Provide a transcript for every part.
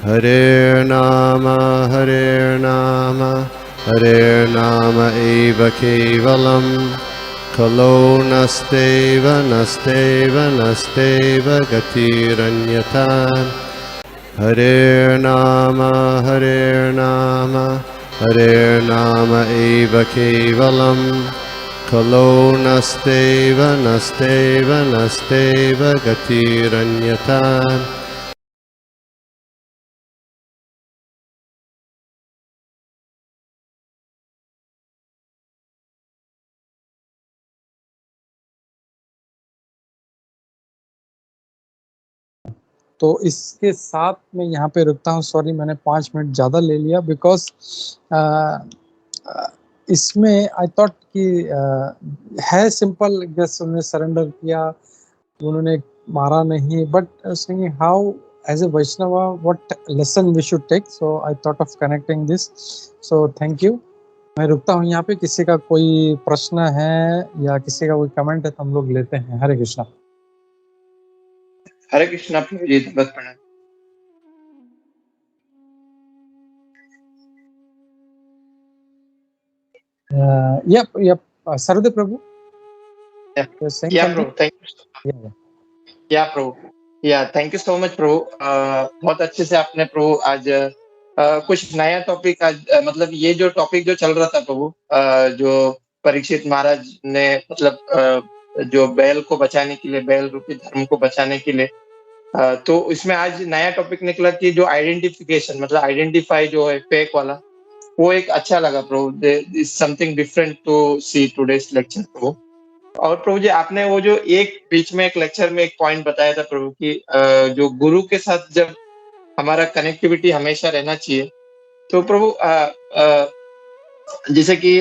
Hare Nama Hare Nama eva kevalam Kalo nasteva nasteva nasteva gatiranyatan Hare Nama Hare Nama eva kevalam Kalo nasteva nasteva nasteva gatiranyatan तो इसके साथ मैं यहाँ पे रुकता हूँ। सॉरी मैंने 5 मिनट ज़्यादा ले लिया बिकॉज इसमें आई थॉट कि है सिंपल, जस्ट उन्होंने सरेंडर किया, उन्होंने मारा नहीं, but singing how as a Vaishnava what lesson we should take, so I thought of connecting this. So thank you. मैं रुकता हूँ यहाँ पे। किसी का कोई प्रश्न है या किसी का कोई कमेंट है तो हम लोग लेते हैं। हरे कृष्णा। हरे कृष्णा प्रभु जी, बस प्रणाम। Yep, Sarvdev Prabhu. Yeah, You're saying yeah something? Prabhu, thank you. Yeah. या प्रभु, या थैंक यू सो मच प्रभु। बहुत अच्छे से आपने प्रभु आज कुछ नया टॉपिक आज मतलब ये जो टॉपिक जो चल रहा था प्रभु, जो परीक्षित महाराज ने मतलब जो बैल को बचाने के लिए, बैल रूपी धर्म को बचाने के लिए, तो इसमें आज नया टॉपिक निकला कि जो आइडेंटिफिकेशन मतलब आइडेंटिफाई जो है फेक वाला, वो एक अच्छा लगा Prabhu. Is something different to see today's lecture Prabhu. और प्रभु जी आपने वो जो एक बीच में एक लेक्चर में एक पॉइंट बताया था प्रभु कि जो गुरु के साथ जब हमारा कनेक्टिविटी हमेशा रहना चाहिए, तो प्रभु जैसे कि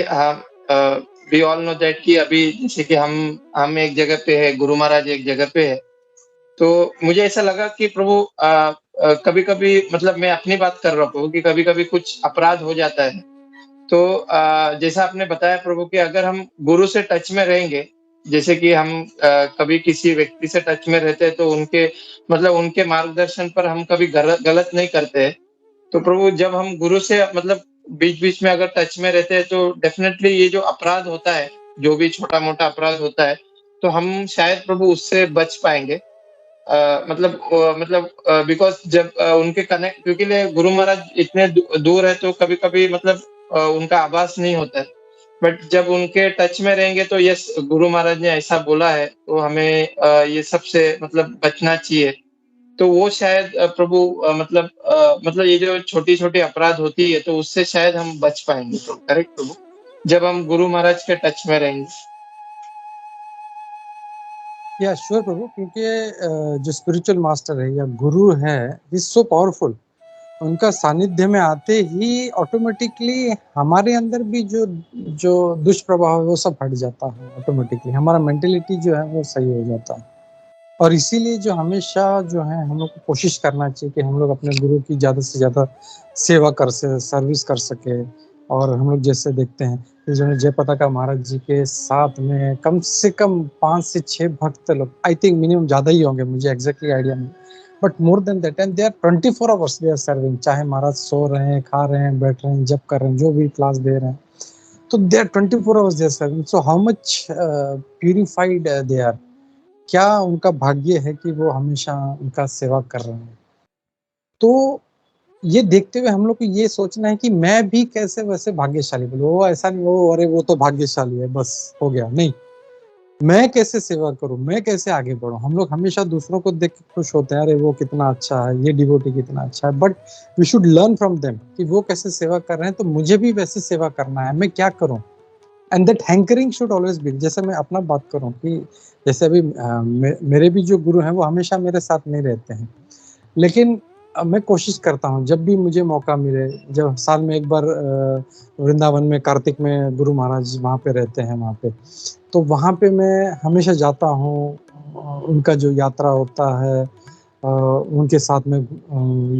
वी ऑल नो दैट कि अभी जैसे कि हम एक जगह पे है, गुरु महाराज एक जगह पे है, तो मुझे ऐसा लगा कि प्रभु कभी-कभी मतलब मैं अपनी बात कर रहा हूँ प्रभु कि कभी-कभी कुछ अपराध हो जाता है। तो जैसा आपने बताया प्रभु कि अगर हम गुरु से टच में रहेंगे, जैसे कि हम कभी किसी व्यक्ति से टच में रहते हैं तो उनके मतलब उनके मार्गदर्शन पर हम कभी गलत नहीं करते हैं। तो प्रभु जब हम गुरु से मतलब बीच-बीच में अगर टच में रहते हैं तो डेफिनेटली ये जो अपराध होता है, जो भी छोटा-मोटा अपराध होता है, तो हम शायद प्रभु उससे बच पाएँगे। मतलब बिकॉज़ जब उनके कनेक्ट क्योंकि गुरु महाराज इतने दूर है तो कभी-कभी मतलब उनका आभास नहीं होता है। बट जब उनके टच में रहेंगे तो यस, गुरु महाराज ने ऐसा बोला है तो हमें ये सब से मतलब बचना चाहिए। तो वो शायद प्रभु मतलब ये जो छोटी-छोटी अपराध होती है तो उससे शायद हम बच पाएँगे तो करेक्ट प्रभु? जब हम गुरु महाराज के टच में रहेंगे। या श्योर प्रभु, क्योंकि जो स्पिरिचुअल मास्टर है या गुरु है, इज सो पावरफुल। उनका सानिध्य में आते ही ऑटोमेटिकली हमारे अंदर भी जो जो दुष्प्रभाव है वो सब हट जाता है। ऑटोमेटिकली हमारा मेंटेलिटी जो है वो सही हो जाता है। और इसीलिए जो हमेशा जो है हम लोग को कोशिश करना चाहिए कि हम लोग अपने गुरु की ज़्यादा से ज़्यादा सेवा कर सके, सर्विस कर सके। और हम लोग जैसे देखते हैं कि जो जयपताका महाराज जी के साथ में कम से कम 5 से 6 भक्त लोग, आई थिंक मिनिमम ज़्यादा ही होंगे, मुझे एग्जैक्टली आइडिया नहीं, but more than that, and they are 24 hours they are serving. चाहे महाराज सो रहे हैं, खा रहे हैं, बैठ रहे हैं, जप कर रहे हैं, जो भी क्लास दे रहे हैं, तो they are 24 hours they are serving. So how much purified they are. क्या उनका भाग्य है कि वो हमेशा उनका सेवा कर रहे हैं। तो ये देखते हुए हम लोग को ये सोचना है कि मैं भी कैसे वैसे भाग्यशाली बनूं। वो ऐसा नहीं हो अरे वो तो भाग्यशाली है बस हो गया, नहीं, मैं कैसे सेवा करूं, मैं कैसे आगे बढ़ूं। हम लोग हमेशा दूसरों को देख के खुश होते हैं, अरे वो कितना अच्छा है, ये डिवोटी कितना अच्छा है, but we should learn from them कि वो कैसे सेवा कर रहे हैं, तो मुझे भी वैसे सेवा करना है, मैं क्या करूं। And that hankering should always be. जैसे मैं अपना बात करूं कि जैसे अभी मेरे भी जो गुरु हैं वो हमेशा मेरे साथ नहीं रहते हैं, लेकिन मैं कोशिश करता हूँ जब भी मुझे मौका मिले, जब साल में एक बार वृंदावन में कार्तिक में गुरु महाराज वहाँ पे रहते हैं, वहाँ पे तो वहाँ पे मैं हमेशा जाता हूँ। उनका जो यात्रा होता है, उनके साथ में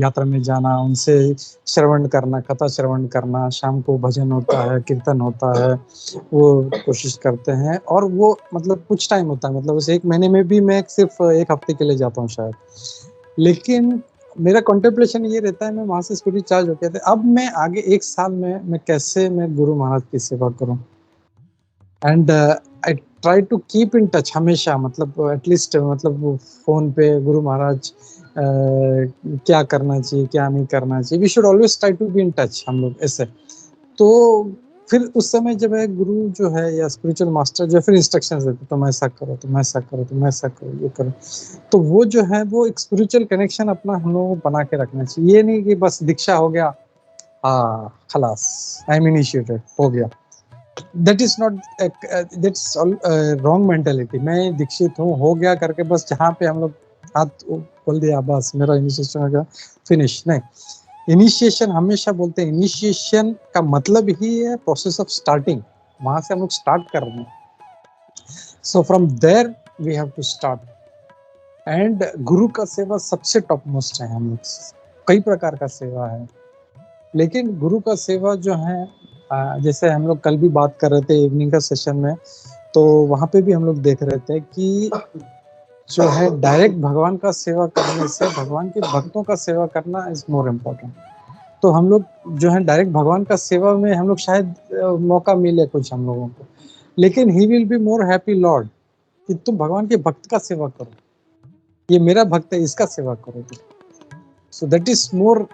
यात्रा में जाना, उनसे श्रवण करना, कथा श्रवण करना, शाम को भजन होता है, कीर्तन होता है, वो कोशिश करते हैं। और वो मतलब कुछ टाइम होता है, मतलब उस 1 महीने में भी मैं सिर्फ 1 हफ्ते के लिए जाता हूँ शायद। लेकिन मेरा कंटेम्पलेशन ये रहता है, मैं वहां से स्पिरिट चार्ज होके आते, अब मैं आगे 1 साल में मैं कैसे मैं गुरु महाराज की सेवा करूं, and I try to keep in touch हमेशा, मतलब एटलीस्ट मतलब फोन पे गुरु महाराज क्या करना चाहिए क्या नहीं करना चाहिए, we should always try to be in touch हम लोग ऐसे। तो फिर उस समय जब है गुरु जो है या स्पिरिचुअल मास्टर जो फिर इंस्ट्रक्शंस देते, तुम ऐसा करो, तुम ऐसा करो, तुम ऐसा करो, ये करो, तो वो जो है वो एक स्पिरिचुअल कनेक्शन अपना हम लोगों को बना के रखना चाहिए। ये नहीं कि बस दीक्षा हो गया, हाँ खलास, आई एम इनिशिएटेड, हो गया, that is not, that's wrong mentality. मैं दीक्षित हूँ, हो गया करके बस जहाँ पे हम लोग हाथ खोल दिया बस मेरा इनिशिएशन हो गया, फिनिश, नहीं। इनिशिएशन हमेशा बोलते हैं, इनिशिएशन का मतलब ही है प्रोसेस ऑफ स्टार्टिंग, वहां से हम लोग स्टार्ट कर रहे हैं। So from there we have to start, and गुरु का सेवा सबसे टॉप मोस्ट है। हम लोग कई प्रकार का सेवा है, लेकिन गुरु का सेवा जो है, जैसे हम लोग कल भी बात कर रहे थे इवनिंग का सेशन में, तो वहां पे भी हम लोग देख रहे थे कि जो है डायरेक्ट भगवान का सेवा करने से भगवान के भक्तों का सेवा करना इज मोर इम्पोर्टेंट। तो हम लोग जो है डायरेक्ट भगवान का सेवा में हम लोग शायद मौका मिले कुछ हम लोगों को, लेकिन he will be more happy Lord कि तुम भगवान के भक्त का सेवा करो, ये मेरा भक्त है, इसका सेवा करो। So that is more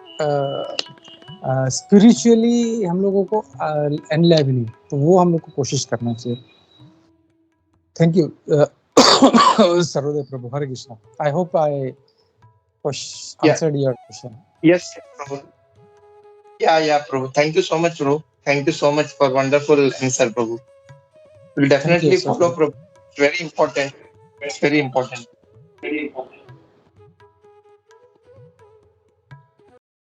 spiritually हम लोगों को एनलेवलिंग, तो वो हम लोग को कोशिश करना चाहिए। Thank you Sarvadev Prabhu, Hare Krishna. I hope I answered your question. Yes, Prabhu. Yeah, Prabhu. Thank you so much, Prabhu. Thank you so much for wonderful answer, Prabhu. We'll definitely sir. follow, Prabhu. It's very important. It's very important.